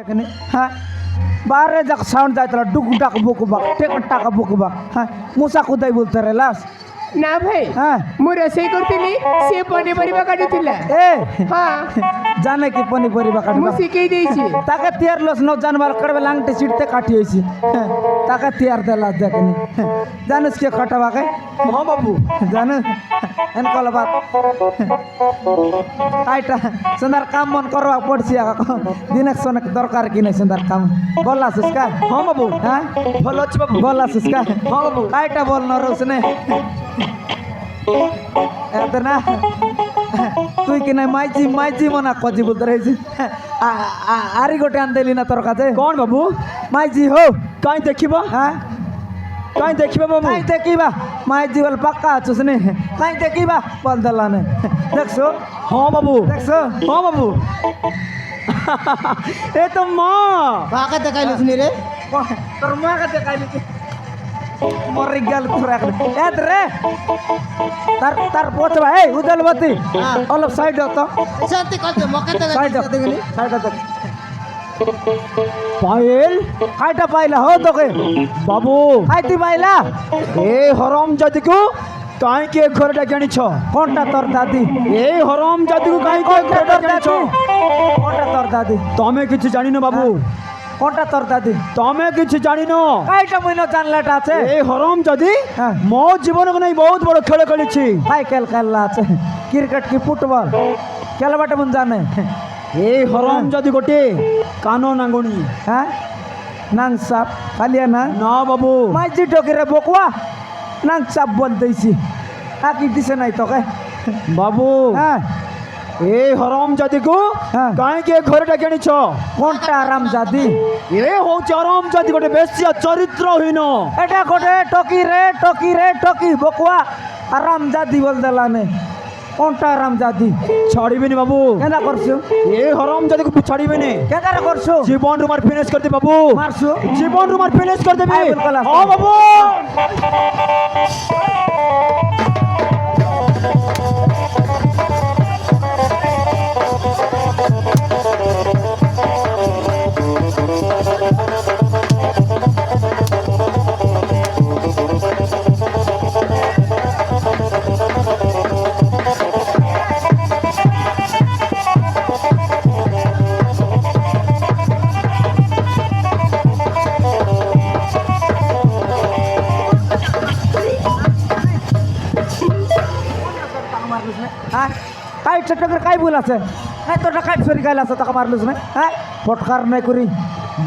দেখেনি হ্যাঁ বারে যাক সাউন্ড যাইতলা ডুক ডাক বুকবাক টেক টাকা বুকবাক হ্যাঁ মুসা কুদাই বলতে রে লাস না ভাই হ্যাঁ ମୁଁ ରୋଷେଇ କରୁଥିଲି ସେ ପନିପରିବା କାଟୁଥିଲା এ ହଁ জানে কি পনিপরিবা ମୁଁ কাটবা ଶିଖେଇ ଦେଇଛି তাকে তিয়ার লস ন জানবার করবে লাংটে সিটতে কাটি হইছি তাকে তিয়ার দেলা দেখেনি জানিস কে কাটাবাকে हाँ बाबू জানো এন কলবা আইটা সুন্দর কাম মন করবা পড়ছি দিনেক সনেক দরকার কি নাই সুন্দর কাম বললা সুস্কা हाँ बाबू হ্যাঁ ভালো আছে বাবু বললা সুস্কা हाँ बाबू আইটা বল না রোসনে এত না তুই কি নাই মাইজি মাইজি মনা কজি বলতে রয়েছি আরি গোটে আনদেলি না তোর কাছে कौन बाबू মাইজি হো कहीं देखिबा হ্যাঁ कहीं देखिबा बाबू কাই দেখিবা মাইজি বল পাক্কা আছিস নে কাই দেখিবা বল দলা নে দেখছো हाँ बाबू দেখছো हाँ बाबू ए तो माँ কাকে দেখাইলিস নি রে তোর মা কাছে কাইলি মরি গেল পুরা এত রে তার পচবা এই উদলবতী অলপ সাইড হতো সত্যি কত মকে সাইড দেখাইলি সাইড হতো पायल কাইটা পাইলা হো তোকে बाबू খাইতি পাইলা ए हराम जाति को कहीं के घर डाकी छ কোনটা তোর দাদি ए हराम जाति को कहीं के घर डाकी छ কোনটা তোর দাদি तमे किछ जानि न बाबू কোনটা তোর দাদি तमे किछ जानि न কাইটা মইন জানলাটা আছে ए हराम जाति हाँ। मो जीवन को नहीं बहुत बड़ खेल खेली छी হাই খেল খেললা আছে ক্রিকেট কি ফুটবল খেলবাটা মন জানে ए हराम जाति गोटे कानो नांगुनी হ্যাঁ নাং সাপ খালিয়া না ना बाबू মাইজি টকিরে বকওয়া নাং সাপ বল দিছি আকি দিছে নাই তোকে बाबू হ্যাঁ ए हराम जाति को हाँ। कहीं के घर डाकी छ কোনটা আরাম জাদি ए हो हराम जाति गोटे बेसिया चरित्रहीन এটা গোটে টকি রে টকি বকওয়া আরাম জাদি বল দেলানে কোনটা আরাম জাদি छाड़ीबेनी बाबू কেনা করছো ए हराम जाति को छाड़ीबेनी কেনা করছো जीवन रुमार फिनिश कर दे बाबू মারছো जीवन रुमार फिनिश कर दे आई बिल्कुल आस्ते। हाँ बाबू হ্যাঁ কাই চটকের কাই ভুল আছে হ্যাঁ তোটা কাই সরি গাইল আছে টাকা মারলুস না হ্যাঁ ফটকার নাই করি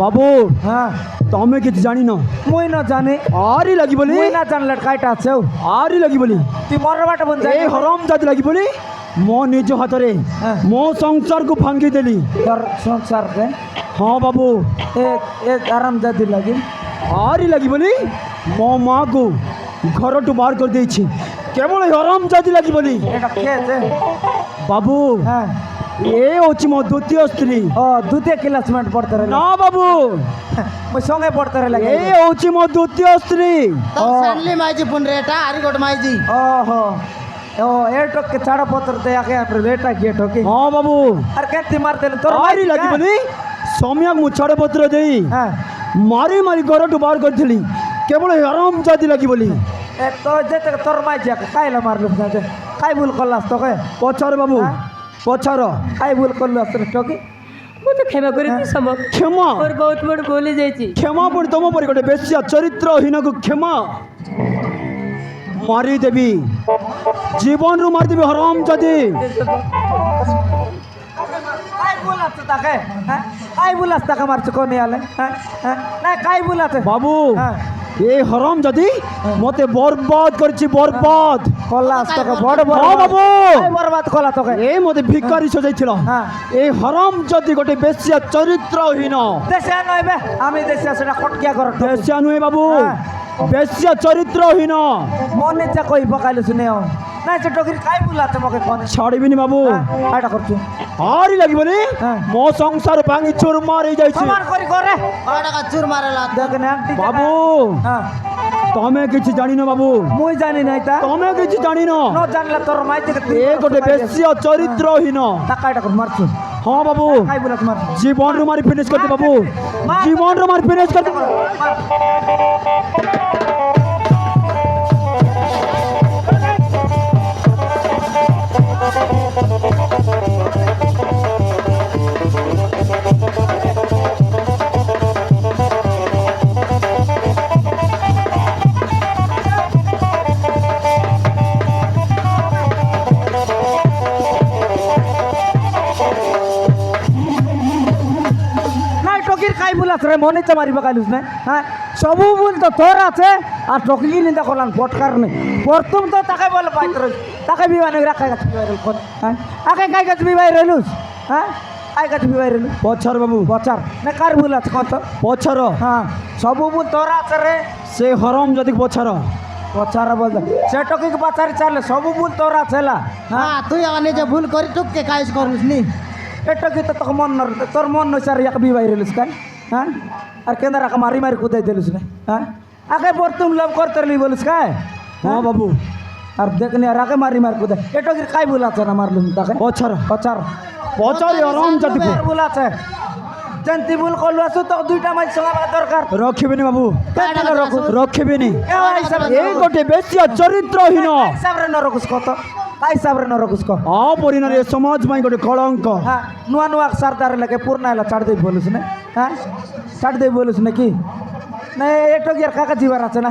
बाबू হ্যাঁ तमे किछ जानि न মুই না জানি आरी लगी बोली মুই না জানলে কাইটা আছে आरी लगी बोली তুই মরবাটা বন ए যাই हराम जाति लगी बोली मो निज हाथ रे हाँ। मो संसार को भांगी देली তোর সংসার কে हाँ बाबू এক এক আরাম জাদি লাগি आरी लगी बोली मो माँ को घर टू बाहर कर दी केवल हराम जाति लगी बोली এটা খেয়েছে बाबू হ্যাঁ ए होची मो द्वितीय स्त्री ও দুতে ক্লাসমেট পড়তে রে ना बाबू মুই সঙ্গে পড়তে রে লাগে ए होची मो द्वितीय स्त्री তো সানলি মাইজি পুন রেটা আরি গোট মাইজি ওহো ও এ টকে ছাড়া পত্র তে আগে আপনি রেটা গিয়ে ঠকি हाँ बाबू আর কেতি মারতে তোর आरी लगी बोली सम्यक मुछाड़े पत्र दे হ্যাঁ मारी मारी घर टू बाहर कर दिली केवल हराम जाति लगी बोली এ তো যেতে তোর মাই যা কাইলা মারলুস না যে কাই ভুল করলাস তোকে पछार बाबू हाँ। पछार কাই ভুল করলাস রে টকি ମୁଁ ତ କ୍ଷମା କରିଛି ସମ क्षमा ମୋର ବହୁତ ବଡ଼ ଭୁଲ ହେଇଯାଇଛି क्षमा पर तुम पर गोटे बेसिया चरित्रहीन को क्षमा मारी देवी जीवन रु मारी देवी हराम जाति কাই ভুল আছে তাকে হ্যাঁ কাই ভুল আছে তাকে মারছ কোনে আলে হ্যাঁ হ্যাঁ না কাই ভুল আছে बाबू হ্যাঁ ए हराम जाति मते बर्बाद करछि बर्बाद কলাস তোকে বড় বড় हाँ बाबू কাই বরবাদ কলা তোকে ए मते भिकारी सजाइथिला हाँ। ए हराम जाति गोटे बेसिया चरित्रहीन দেশে নইবে আমি দেশে সেটা কটকিয়া কর बेसिया नुहे बाबू हाँ। बेसिया चरित्रहीन মনে যা কই পকাইলো শুনে না সে টকির কাই ভুল আছে মকে কোনে छाड़ीबिनी बाबू এটা করছু हारी लगी बोली हाँ। मो संसार भांगी चोर मारी जाइछि সমান করি করে কয় টাকা চুর মারেলা দেখেন আন্টি बाबू হ্যাঁ तमे किछि जानि न बाबू মুই জানি নাই তা तमे किछि जानि न ন জানলে তোর মাই থেকে ए गोटे बेसिया चरित्रहीन টাকা এটা কর মারছু হ্যাঁ বাবু খাই বলা তোমার জীবন রুমারি ফিনিশ করতে বাবু জীবন রুমারি ফিনিশ করতে নাই টকির খাই বলাছ রে মনে তো মারিবা কাইলুস না হ্যাঁ সবু বল তো তোর আছে আর টকি নিন্দা করলাম পটকার নেই প্রথম তো তাকে বলে পাইত রইল তাকে বিবাহ নেই রাখা গাছ বিবাহ রইল হ্যাঁ আগে গাই গাছ বিবাহ রইলুস হ্যাঁ আই গাছ বিবাহ রইল পছর বাবু বচার না কার ভুল আছে কত পছর হ্যাঁ সবু বল তোর আছে রে সে হরম যদি পছর পচার বল সে টকি পাচারি চালে সবু বল তোর আছে লা হ্যাঁ তুই আমার নিজে ভুল করি টুককে কাজ করলুস নি এটা কি তো তোকে মন তোর মন নয় স্যার এক বিবাহ রইলুস কাই হ্যাঁ আর কেন্দ্র রাখা মারি মারি কুদাই দিলুস না হ্যাঁ আগে প্রথম লাভ করতে রইলি বলিস কাই হ্যাঁ বাবু আর দেখনি আর আগে মারি মারি কুদাই এটা কি কাই বল আছে না মারলুম তাকে পছর পচার পছর হরম যদি ভুল আছে জানতি ভুল করলু আছো তো দুইটা মাছ সঙ্গে দরকার রখিবিনি বাবু কেন রকুস রখিবিনি হিসাব এই গোটে বেশি চরিত্রহীন হিসাବରେ ନ ରଖୁଛ କତ ତା ହିସାବରେ ନ ରଖୁଛ କହ অপরিণারে সমাজ পাই গোটে কলঙ্ক হ্যাঁ ନୂଆ ନୂଆ ସାରଦାର ଲେଖେ ପୁରୁଣା ହେଲା ଛାଡ଼ି ଦେଇ ବୋଲୁଛୁ ନା হ্যাঁ ଛାଡ଼ି ଦେଇ ବୋଲୁଛୁ ନା କି ନା ଏ ଟକିଆର କାକା ଯିବାର আছে না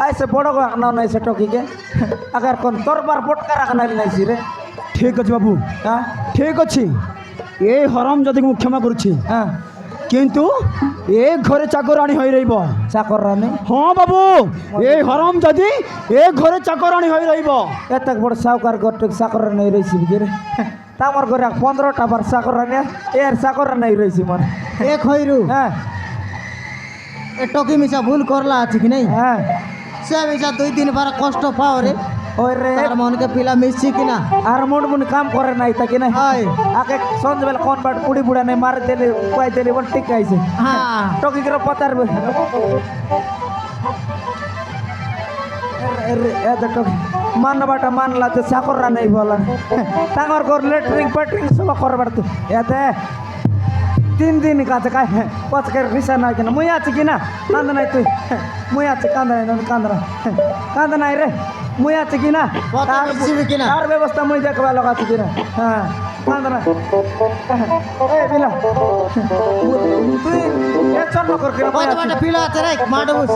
আই সে বড় না নাই সে টকিকে আগার কোন তোরবার পটকা রাখা নাই নাই রে ঠিক আছে বাবু হ্যাঁ ঠিক আছে এই হরম যদি মু ক্ষমা করছি হ্যাঁ কিন্তু এ ঘরে চাকরানি হয়ে রইব চাকর রানি হ্যাঁ বাবু এই হরম যদি এ ঘরে চাকরানি হয়ে রইব এত বড় সাউকার গটক চাকর নাই রয়েছি রে তামর ঘরে 15টা বার চাকর রানি এর চাকর নাই রয়েছি মনে এ খইরু হ্যাঁ এ টকি মিশা ভুল করলা আছে কি নাই হ্যাঁ সে মিশা 2-3 বার কষ্ট পাও রে ওই রে তার মনকে পিলা মিশছি কিনা আর মুড মুন কাম করে নাই তাকে না হয় আগে সন্ধ্যাবেলা কোন বাট পুড়ি বুড়া নাই মার দিলে উপায় দিলে বল ঠিক আইছে হ্যাঁ টকি করে পতার এত টকি মানবাটা মানলা তো চাকররা নাই বলা তাঙ্গর ঘর লেটরিং পেটরিং সব করবার তো এতে 3 দিন কাছে কায় পচকে রিসা নাই কিনা মুই আছে কিনা কান্দ নাই তুই মুই আছে কান্দ নাই কান্দ নাই রে মুই আছে কিনা পচা মিশিবি কিনা? তার ব্যবস্থা মুই দেখবা লাগাচ্ছি কিনা হ্যাঁ কান্দ না এই বিলা তুই টেনশন না কর কিনা মুই কত আছি। বাটা পিলা আছে রে মাডবুস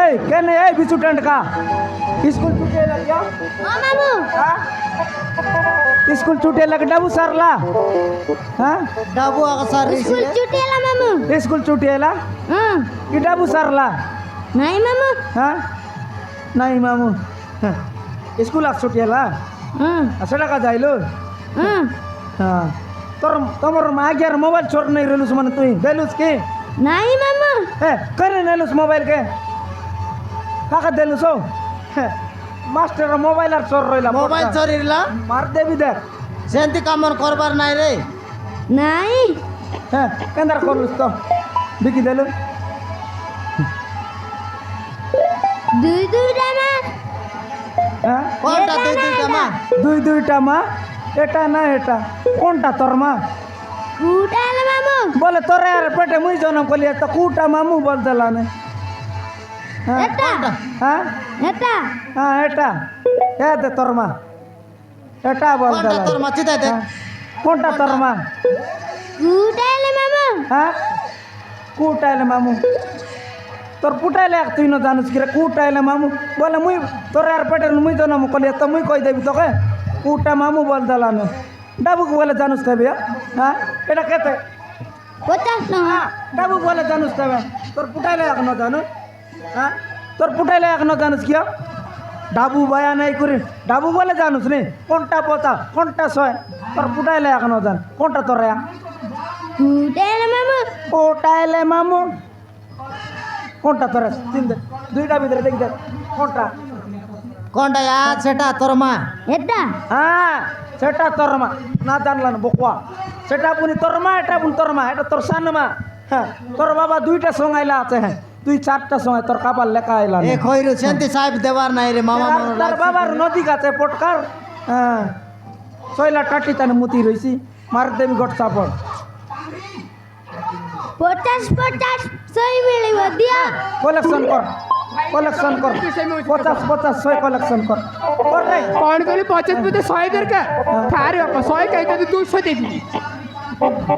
এই কেন এই বিচু টেন্ট কা স্কুল ছুটি लग गया हाँ मामू हाँ स्कूल छूटे लग डाबू सरला हाँ ডাবু আকসার स्कूल রিসিলে छुट्टी है मामू स्कूल छूटे ला हाँ कि डाबू सरला नहीं मामू हाँ नहीं मामू हाँ। स्कूल आज छुट्टी ला हाँ सेटा का जाइलो हाँ हाँ तोर तमर माग्यार मोबाइल छोड़ नहीं रहलुस मन तुई देलुस के नहीं मामू ए करे नेलुस मोबाइल के काका देलुस हो मास्टर मोबाइल আর চোর রইলা মোবাইল চরিলা মার দেবি দেখ সেন্তি কামন করবার নাই রে नहीं হ্যাঁ কেন্দার করলুস তো বিকি দেলু दूध डामा হ্যাঁ কোনটা তুই তুইটা মা দুইটা মা এটা না এটা কোনটা তোর মা कूटा है मामू বলে তোরে আর পেটে মুই জন্ম করলি তো কুটা মামু বলতেলা না হ্যাঁ एटा হ্যাঁ एटा হ্যাঁ এটা এতে তোর মা এটা কোনটা বলতেলা তোর মা চিতাই দে কোনটা তোর মা कूटा है मामू হ্যাঁ কুটাইলে মামু তোর পুটাইলে এক তুই ন জানুস কিরে কুটাইলে মামু বলে মুই তোরে আর পেটের মুই জন্ম করলি তো মুই কই দেবি তোকে কুটা মামু বলতেলা না ডাবুকে বলে জানুস তবে হ্যাঁ এটা কেতে 50 ना হ্যাঁ ডাবু বলে জানুস তবে তোর পুটাইলে এখনো জানো হ্যাঁ তোর পুটাইলে এখনো জানুস কিয়া ডাবু বায়া নাই করে ডাবু বলে জানুস নে কোনটা পচা কোনটা ছয় তোর পুটাইলে এখনো জান কোনটা তোর कूटा है मामू পুটাইলে মামু কোনটা তোর চিন্তা দুইটা ভিতরে দেখি দেখ কোনটা কোনটা আর সেটা তোর মা एटा হ্যাঁ সেটা তোর মা না জানলাম বকুয়া সেটা পুনি তোর মা এটা পুনি তোর মা এটা তোর সান মা হ্যাঁ তোর বাবা দুইটা সঙ্গাইলা আছে হ্যাঁ তুই 4টা সময় তোর কাবার লেখা আইলা এ খইরু সেন্তি সাহেব দেবার নাই রে মামা মন তার বাবার নদী গাছে পটকার হ্যাঁ শৈলা টাটি তানে মুতি রইছি মার দেবি গট চাপড় 50 100 মিলিব দিয়া কলেকশন কর 50 100 কলেকশন কর রে कौन कहली 50 50 100 दरकार थारे बापा 100 कहीं 200 देवी